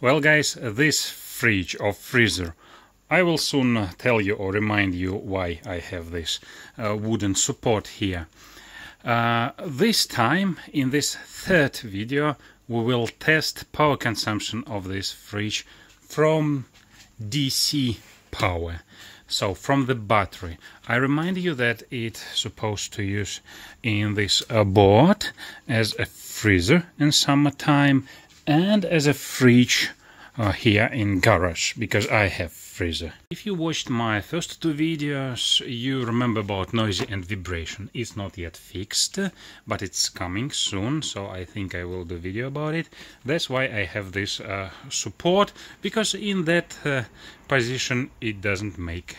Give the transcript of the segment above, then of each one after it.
Well guys, this fridge or freezer, I will soon tell you or remind you why I have this wooden support here. This time, in this third video, we will test power consumption of this fridge from DC power. So from the battery. I remind you that it's supposed to use in this board as a freezer in summertime and as a fridge here in garage, because I have freezer. If you watched my first two videos, you remember about noisy and vibration. It's not yet fixed, but it's coming soon, so I think I will do a video about it. That's why I have this support, because in that position it doesn't make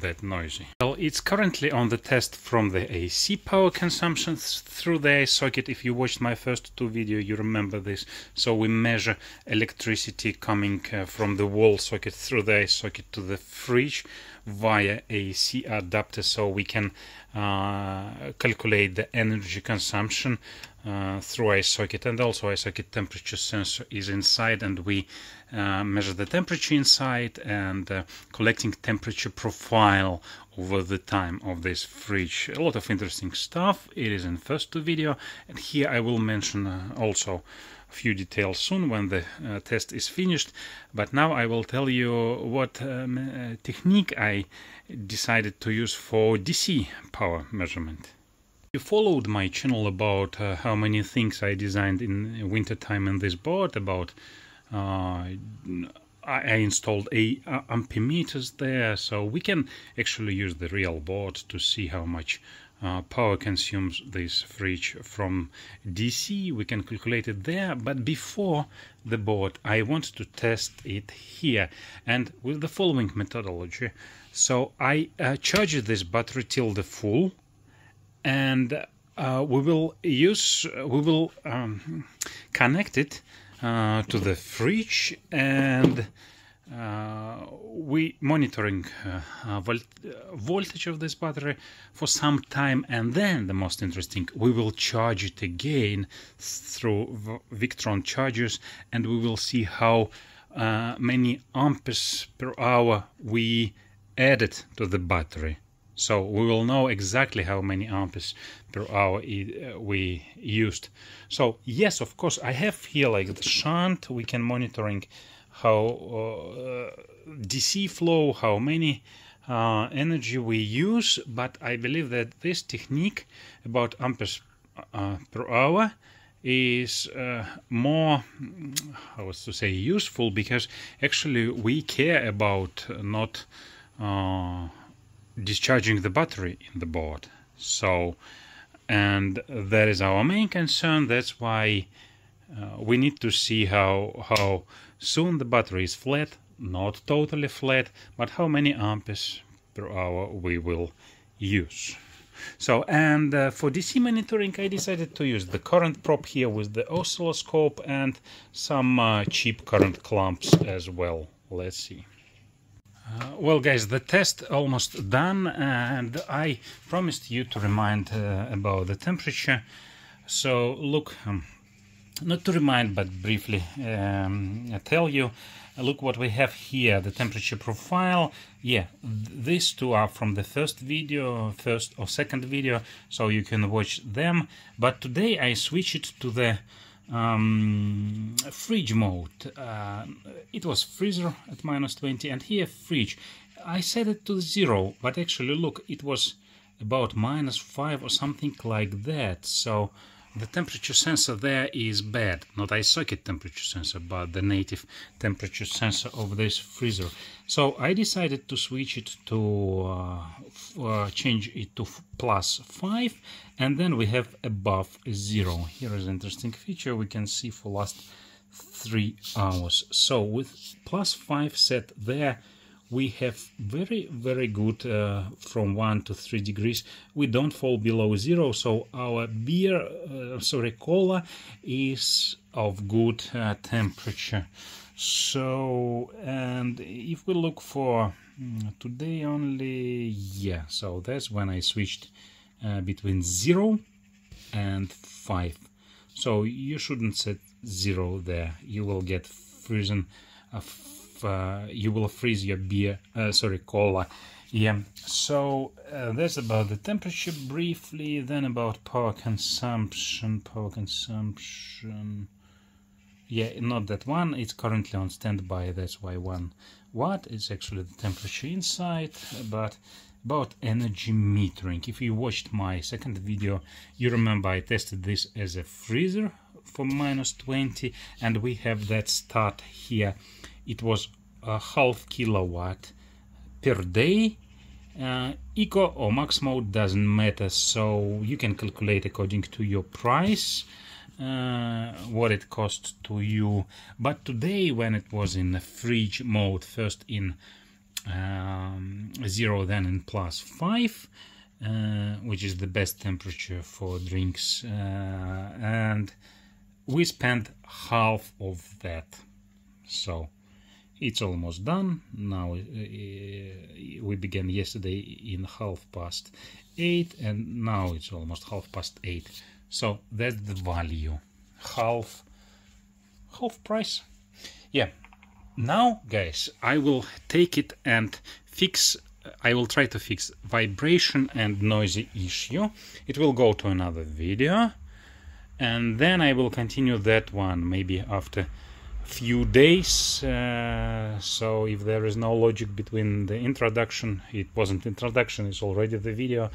that noisy. Well, it's currently on the test from the AC power consumption through the iSocket. If you watched my first two videos, you remember this. So we measure electricity coming from the wall socket through the iSocket to the fridge via AC adapter, so we can calculate the energy consumption through iSocket. And also iSocket temperature sensor is inside, and we measure the temperature inside and collecting temperature profile over the time of this fridge. A lot of interesting stuff. It is in first two video, and here I will mention also a few details soon when the test is finished. But now I will tell you what technique I decided to use for DC power measurement. You followed my channel about how many things I designed in winter time in this board. About I installed ampemeters there, so we can actually use the real board to see how much power consumes this fridge from DC. We can calculate it there, but before the board I want to test it here, and with the following methodology. So I charge this battery till the full, and we will connect it to the fridge, and we monitoring voltage of this battery for some time, and then the most interesting, we will charge it again through Victron chargers, and we will see how many amperes per hour we added to the battery. So we will know exactly how many amperes per hour we used. So yes, of course, I have here like the shunt. We can monitoring how DC flow, how many energy we use. But I believe that this technique about amperes per hour is more, how was to say, useful, because actually we care about not discharging the battery in the board. So, and that is our main concern. That's why we need to see how soon the battery is flat, not totally flat, but how many amperes per hour we will use. So, and for DC monitoring, I decided to use the current probe here with the oscilloscope and some cheap current clamps as well. Let's see. Well guys, the test almost done, and I promised you to remind about the temperature. So look, not to remind but briefly tell you, look what we have here, the temperature profile. Yeah, these two are from the first or second video, so you can watch them. But today I switch it to the fridge mode. It was freezer at -20, and here fridge. I set it to 0, but actually look, it was about -5 or something like that. So the temperature sensor there is bad, not iSocket temperature sensor, but the native temperature sensor of this freezer. So I decided to switch it to change it to +5, and then we have above 0. Here is an interesting feature we can see for last 3 hours. So with +5 set there, we have very good from 1 to 3 degrees. We don't fall below 0, so our cola is of good temperature. So, and if we look for today only, yeah, so that's when I switched between 0 and 5. So you shouldn't set 0 there, you will get freezing. You will freeze your cola. Yeah, so that's about the temperature briefly. Then about power consumption. Yeah, not that one. It's currently on standby. That's why 1 watt is actually the temperature inside. But about energy metering. If you watched my second video, you remember I tested this as a freezer for -20, and we have that start here. It was a half kilowatt per day. Eco or max mode doesn't matter, so you can calculate according to your price what it costs to you. But today, when it was in the fridge mode, first in 0, then in +5, which is the best temperature for drinks, and we spent half of that, so it's almost done. Now we began yesterday in 8:30, and now it's almost 8:30. So that's the value, half price. Yeah. Now, guys, I will take it and fix. I will try to fix vibration and noisy issue. It will go to another video, and then I will continue that one maybe after few days. So if there is no logic between the introduction, it wasn't introduction, it's already the video,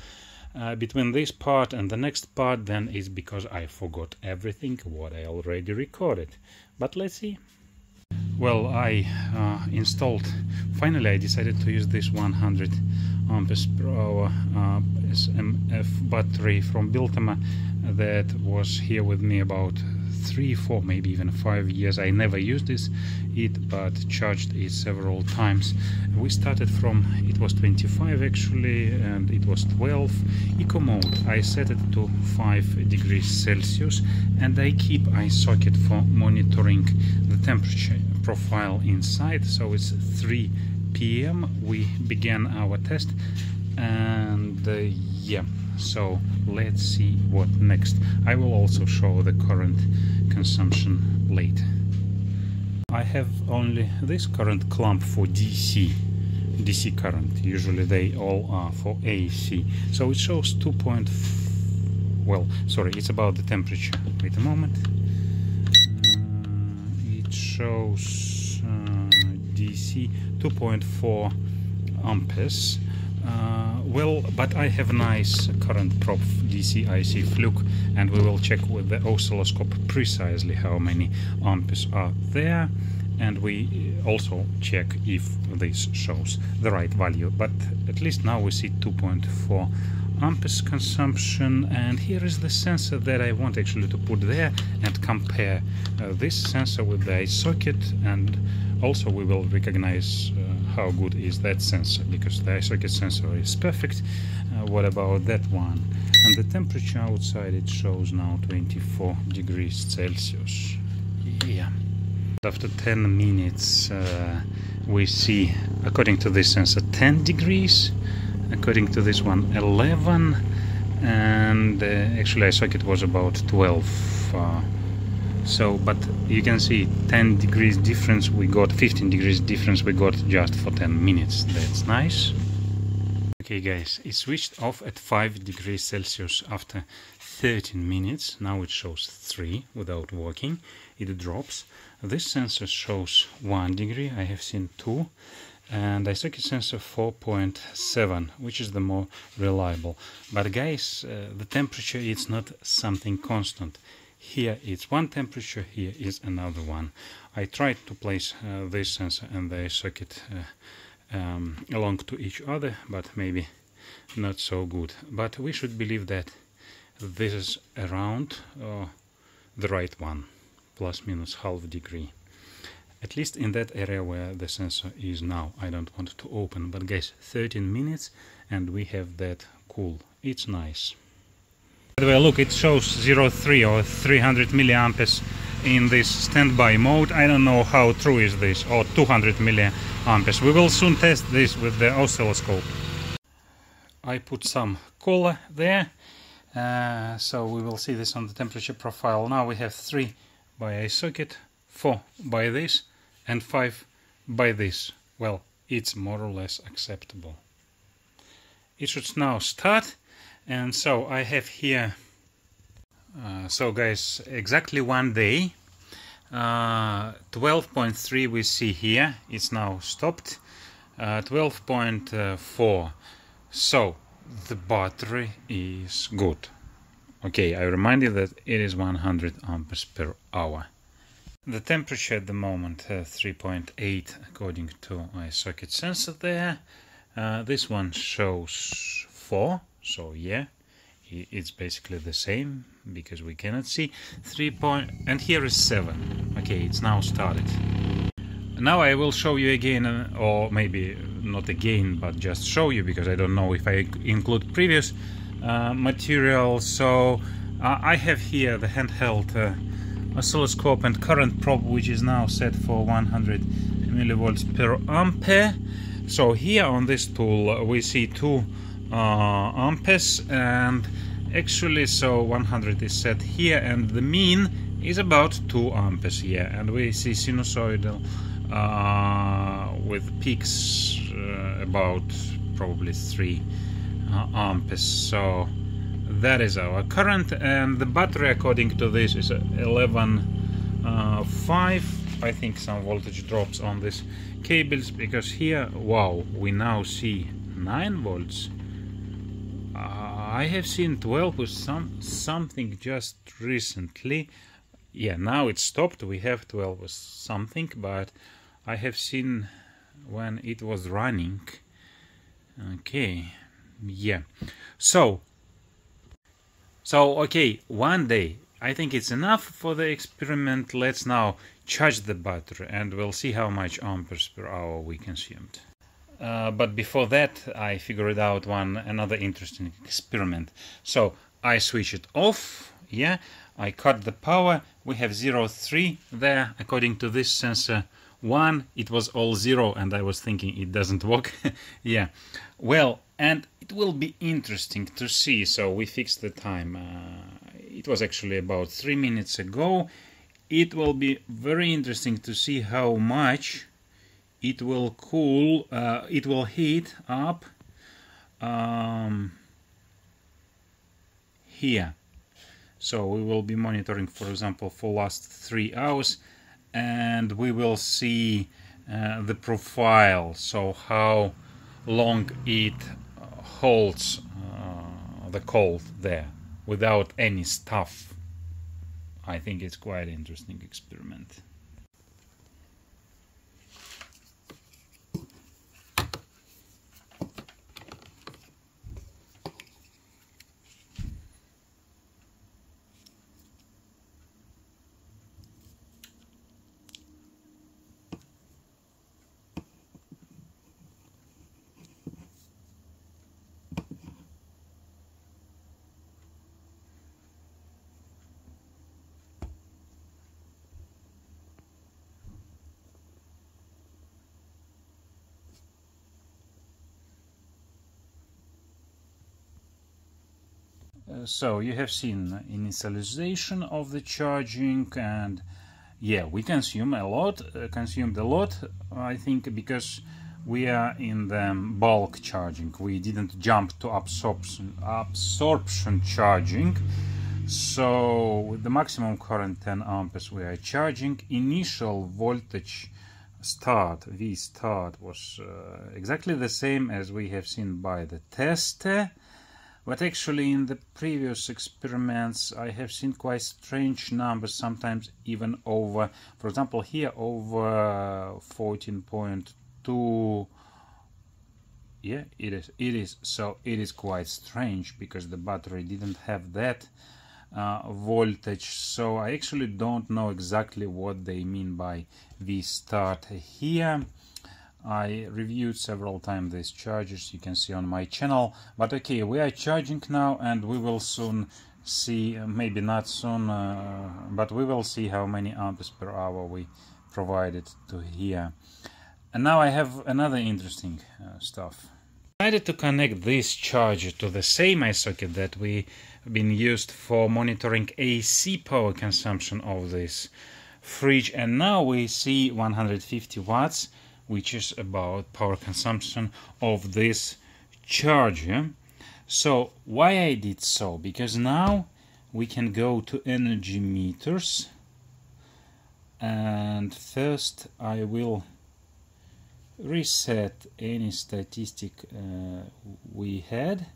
between this part and the next part, then it's because I forgot everything what I already recorded. But let's see. Well, I installed, finally I decided to use this 100 amperes per hour SMF battery from Biltema that was here with me about 3, 4, maybe even 5 years. I never used it, but charged it several times. We started from, it was 25 actually, and it was 12. Eco mode, I set it to 5 degrees Celsius, and I keep iSocket for monitoring the temperature profile inside. So it's 3 p.m. we began our test, and yeah, so let's see what next. I will also show the current consumption later. I have only this current clamp for DC current. Usually they all are for AC. So it shows 2. Well, sorry, it's about the temperature. Wait a moment. It shows DC 2.4 amperes. Well, but I have nice current prop DC IC Fluke, and we will check with the oscilloscope precisely how many amperes are there, and we also check if this shows the right value. But at least now we see 2.4 amperes consumption, and here is the sensor that I want actually to put there and compare this sensor with the iSocket, and also we will recognize how good is that sensor, because the iSocket sensor is perfect. What about that one? And the temperature outside, it shows now 24 degrees Celsius. Yeah. After 10 minutes we see, according to this sensor, 10 degrees, according to this one 11, and actually iSocket was about 12. So, but you can see 10 degrees difference we got, 15 degrees difference we got just for 10 minutes. That's nice. Okay guys, it switched off at 5 degrees Celsius after 13 minutes. Now it shows 3 without working. It drops. This sensor shows 1 degree. I have seen 2. And iSocket sensor 4.7, which is the more reliable. But guys, the temperature is not something constant. Here it's one temperature, here is another one. I tried to place this sensor and the iSocket along to each other, but maybe not so good. But we should believe that this is around the right one, plus minus half degree. At least in that area where the sensor is now. I don't want to open, but guys, 13 minutes and we have that cool. It's nice. By the way, look, it shows 0.3 or 300 milliamperes in this standby mode. I don't know how true is this, or 200 milliamperes. We will soon test this with the oscilloscope. I put some cola there, so we will see this on the temperature profile. Now we have 3 by iSocket, 4 by this, and 5 by this. Well, it's more or less acceptable. It should now start, and so I have here, so guys, exactly 1 day, 12.3 we see here, it's now stopped, 12.4, so the battery is good. Okay, I remind you that it is 100 amperes per hour. The temperature at the moment 3.8 according to iSocket sensor there. This one shows 4, so yeah, it's basically the same because we cannot see 3 and here is 7. Okay, it's now started. Now I will show you again, or maybe not again, but just show you, because I don't know if I include previous material. So I have here the handheld oscilloscope and current probe, which is now set for 100 millivolts per ampere. So here on this tool we see 2 amperes, and actually so 100 is set here, and the mean is about 2 amperes here, and we see sinusoidal with peaks about probably 3 amperes. So that is our current, and the battery according to this is 11.5. I think some voltage drops on these cables, because here, wow, we now see 9 volts. I have seen 12 with something just recently. Yeah, now it's stopped. We have 12 with something, but I have seen when it was running. Okay, yeah. So okay, 1 day. I think it's enough for the experiment. Let's now charge the battery and we'll see how much amperes per hour we consumed. But before that, I figured out another interesting experiment. So I switch it off. Yeah, I cut the power. We have 0.3 there. According to this sensor, 1, it was all 0, and I was thinking it doesn't work. Yeah, well, and it will be interesting to see. So we fixed the time. It was actually about 3 minutes ago. It will be very interesting to see how much it will cool, it will heat up here. So we will be monitoring, for example, for last 3 hours, and we will see the profile, so how long it holds the cold there without any stuff. I think it's quite an interesting experiment. So you have seen initialization of the charging, and yeah, we consumed a lot, I think, because we are in the bulk charging. We didn't jump to absorption charging. So with the maximum current 10 amperes we are charging. Initial voltage start, Vstart, was exactly the same as we have seen by the tester. But actually in the previous experiments I have seen quite strange numbers, sometimes even over, for example here over 14.2. Yeah, it is. So it is quite strange because the battery didn't have that voltage. So I actually don't know exactly what they mean by Vstart here. I reviewed several times these chargers, you can see on my channel. But okay, we are charging now, and we will soon see, maybe not soon, but we will see how many amperes per hour we provided to here. And now I have another interesting stuff. I decided to connect this charger to the same iSocket that we been used for monitoring AC power consumption of this fridge, and now we see 150 watts, which is about power consumption of this charger. So why I did so? Because now we can go to energy meters, and first I will reset any statistic we had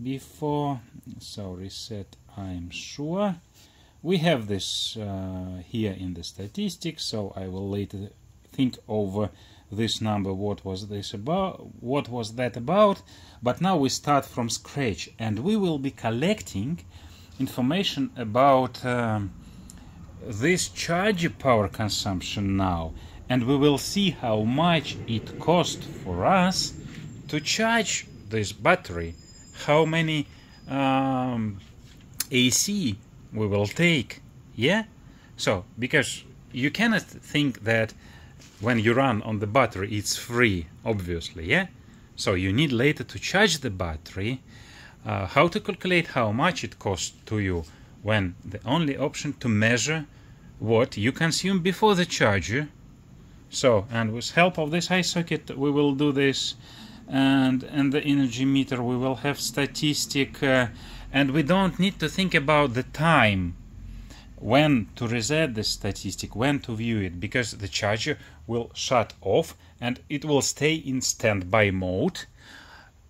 before. So reset, I'm sure we have this here in the statistics, so I will later think over this number, what was this about, what was that about. But now we start from scratch, and we will be collecting information about this charger power consumption now, and we will see how much it costs for us to charge this battery, how many AC we will take. Yeah, so because you cannot think that when you run on the battery it's free, obviously. Yeah, so you need later to charge the battery. How to calculate how much it costs to you when the only option to measure what you consume before the charger. So, and with help of this iSocket we will do this, and the energy meter we will have statistic, and we don't need to think about the time when to reset the statistic, when to view it, because the charger will shut off and it will stay in standby mode.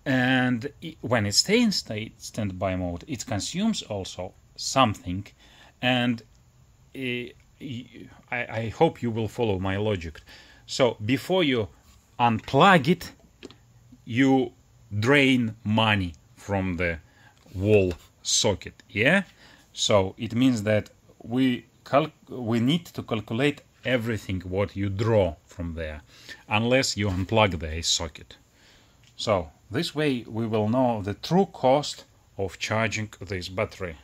And when it stays in standby mode, it consumes also something. And I hope you will follow my logic. So before you unplug it, you drain money from the wall socket. Yeah, so it means that we need to calculate everything what you draw from there, unless you unplug the iSocket. So this way we will know the true cost of charging this battery.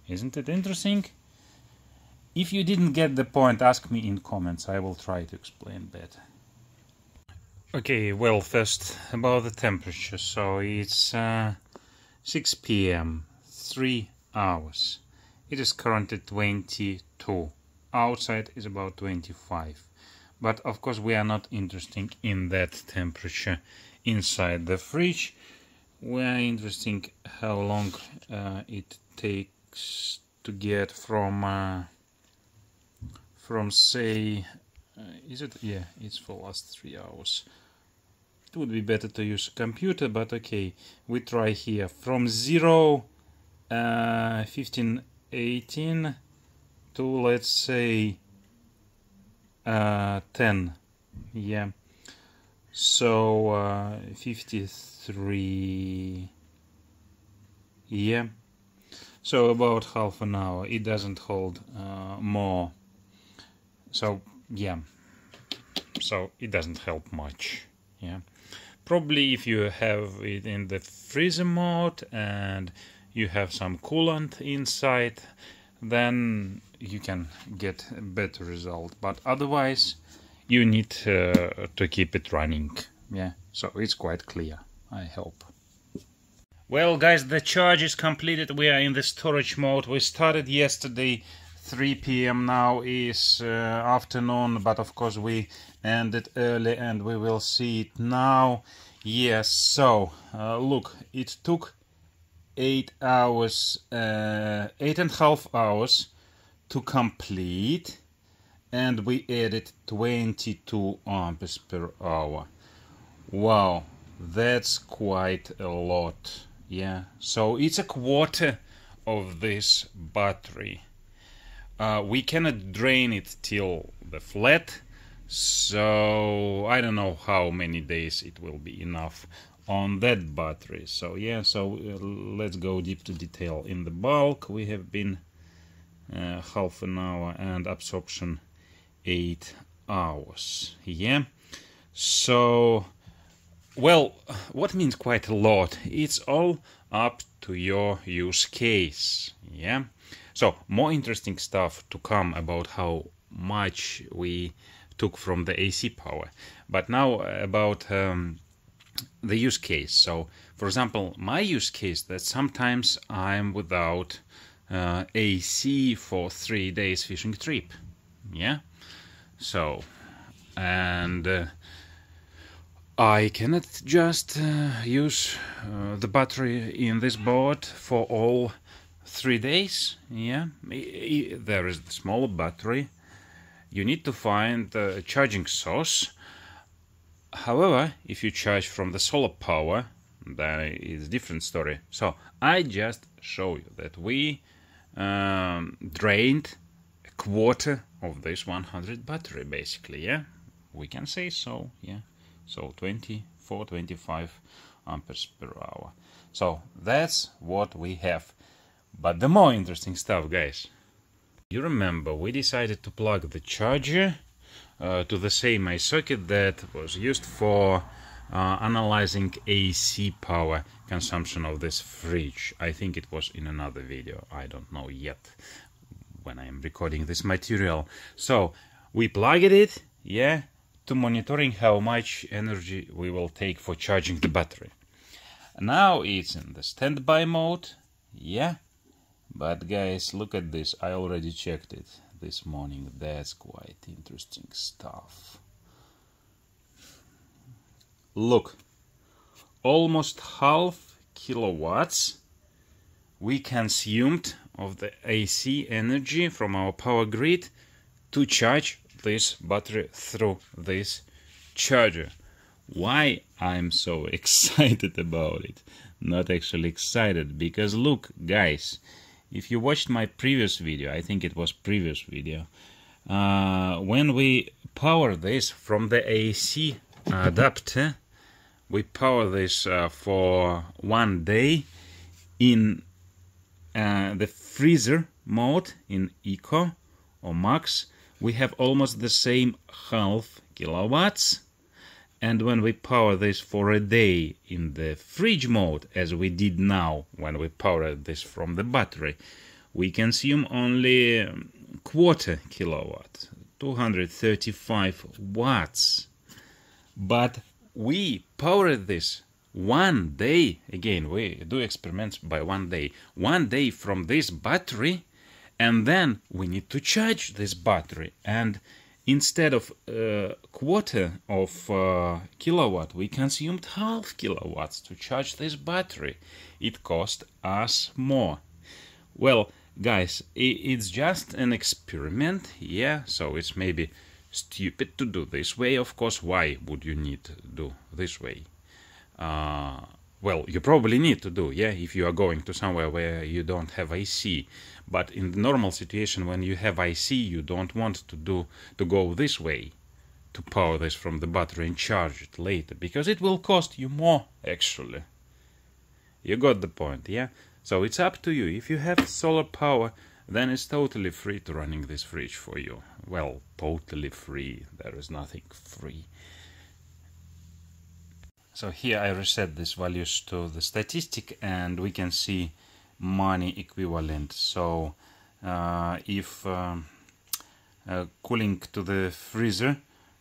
Isn't it interesting? If you didn't get the point, ask me in comments. I will try to explain better. Okay, well, first about the temperature. So it's 6 p.m. 3 hours. It is currently 22. Outside is about 25. But of course we are not interested in that temperature inside the fridge. We are interested how long it takes to get from say, is it? Yeah, it's for last 3 hours. It would be better to use a computer, but okay, we try here from 0 1518 to, let's say, 10. Yeah, so 53. Yeah, so about half an hour. It doesn't hold more. So yeah, so it doesn't help much. Yeah, probably if you have it in the freezer mode and you have some coolant inside, then you can get a better result. But otherwise, you need to keep it running. Yeah, so it's quite clear, I hope. Well, guys, the charge is completed. We are in the storage mode. We started yesterday 3 p.m. now is afternoon, but of course we ended early, and we will see it now. Yes, so look, it took 8.5 hours to complete, and we added 22 amperes per hour. Wow, that's quite a lot. Yeah, so it's a quarter of this battery. We cannot drain it till the flat, so I don't know how many days it will be enough on that battery. So yeah, so let's go deep to detail. In the bulk we have been half an hour, and absorption 8 hours. Yeah, so well, what means quite a lot? It's all up to your use case. Yeah, so more interesting stuff to come about how much we took from the AC power. But now about the use case. So for example, my use case, that sometimes I'm without AC for 3 days fishing trip. yeah. So, and I cannot just use the battery in this board for all 3 days, yeah. There is the smaller battery. You need to find a charging source. However, if you charge from the solar power, then it's a different story. So I just show you that we drained a quarter of this 100 battery, basically, yeah. We can say so, yeah. So 24-25 amperes per hour. So that's what we have. But the more interesting stuff, guys. You remember we decided to plug the charger to the same iSocket that was used for analyzing AC power consumption of this fridge. I think it was in another video. I don't know yet when I am recording this material. So we plugged it, yeah, to monitoring how much energy we will take for charging the battery. Now it's in the standby mode, yeah. But guys, look at this. I already checked it this morning. That's quite interesting stuff. Look, almost half kilowatts we consumed of the AC energy from our power grid to charge this battery through this charger. Why I'm so excited about it? Not actually excited, because look, guys, if you watched my previous video, I think it was previous video, when we power this from the AC adapter, we power this for 1 day in the freezer mode, in Eco or Max, we have almost the same half kilowatts. And when we power this for a day in the fridge mode, as we did now when we powered this from the battery, we consume only quarter kilowatt, 235 watts. But we powered this 1 day, again, we do experiments by 1 day, 1 day from this battery, and then we need to charge this battery. And instead of quarter of kilowatt, we consumed half kilowatts to charge this battery. It cost us more. Well, guys, it's just an experiment, yeah, so it's maybe stupid to do this way. Of course, why would you need to do this way? Well, you probably need to do, yeah, if you are going to somewhere where you don't have AC. But in the normal situation, when you have IC, you don't want to go this way to power this from the battery and charge it later, because it will cost you more, actually. You got the point, yeah? So it's up to you. If you have solar power, then it's totally free to running this fridge for you. Well, totally free. There is nothing free. So here I reset these values to the statistic, and we can see money equivalent. So if cooling to the freezer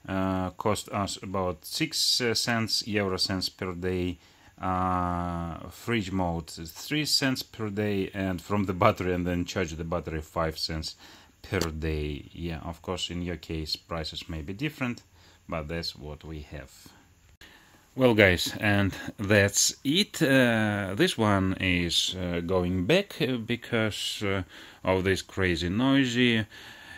cost us about 6 cents, euro cents per day, fridge mode 3 cents per day, and from the battery and then charge the battery 5 cents per day. Yeah, of course in your case prices may be different, but that's what we have. Well, guys, and that's it. This one is going back because of this crazy noisy.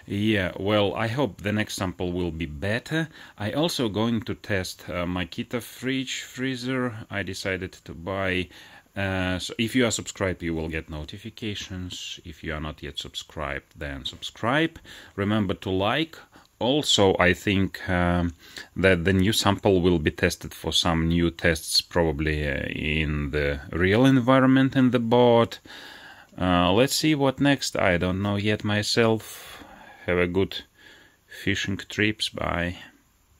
Yeah, well, I hope the next sample will be better. I also going to test my Kita freezer. I decided to buy. So if you are subscribed, you will get notifications. If you are not yet subscribed, then subscribe. Remember to like. Also, I think that the new sample will be tested for some new tests, probably in the real environment in the board. Let's see what next. I don't know yet myself. Have a good fishing trips. Bye.